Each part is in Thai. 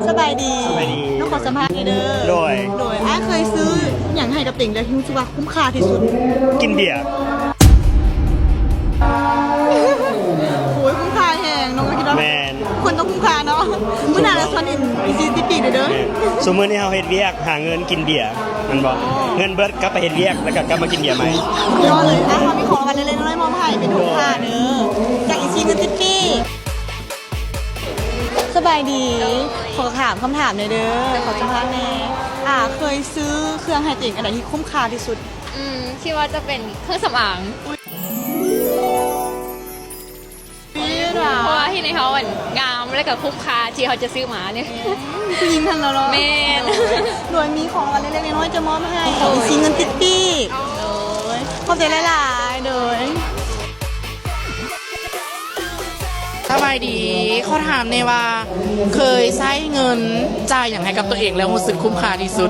สบายดี สบายดี ต้องขอสัมภาษณ์หน่อยเด้อ โดย เคยซื้ออย่างให้กับติ่งแล้วที่รู้สึกว่าคุ้มค่าที่สุด กินเบียร์ โอ้ยคุ้มค่าแหงน้องก็คิดว่า แมน คนต้องคุ้มค่าเนาะเมื่อนานแล้วชวนอีซีติปีเด้อ สมมติที่เราเฮ็ดเวียกหาเงินกินเบียร์มันบอกเงินเบิร์ดกลับไปเฮ็ดเวียกแล้วก็กลับมากินเบียร์ใหม่ ยอดเลยถ้าเขามีของกันเล็กๆน้อยๆมอบให้เป็นคุ้มค่าเด้อจากอีซีเงินติปีสบายดี ขอถามคำถามหน่อยเด้อขอสัมภาษณ์แน่เคยซื้อเครื่องให้ติ่งอะไรที่คุ้มค่าที่สุด คิดว่าจะเป็นเครื่องสำอาง เพราะว่าที่ในเขาเหมือนงามและกับคุ้มค่าที่เขาจะซื้อมาเนี่ย ผู้หญิงทันแล้วเนาะ แม่น โดยมีของอะไรเล็กๆน้อยๆจะมอบให้ซีเงินติดปีกขอบใจหลายๆโดย สบายดีเขาถามในว่าเคยใช้เงินจ่ายอย่างไรกับตัวเองแล้วรู้สึกคุ้มค่าที่สุด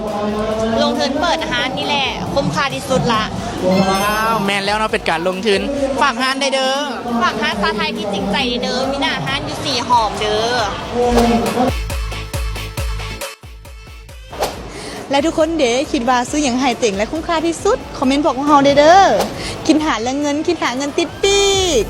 ลงทุนเปิดอาหารนี่แหละคุ้มค่าที่สุดละ ว้าวแมนแล้วเนาะเป็นการลงทุนฝากงานได้เด้อ ฝากฮานซาไทยที่จริงใจเด้อมีหน้าฮานอยู่4หอมเด้อและทุกคนเด้คิดว่าซื้ออย่างไฮเต็งและคุ้มค่าที่สุดคอมเมนต์บอกของเฮาเด้อคิดหาเรื่องเงินคิดหาเงินติดปีก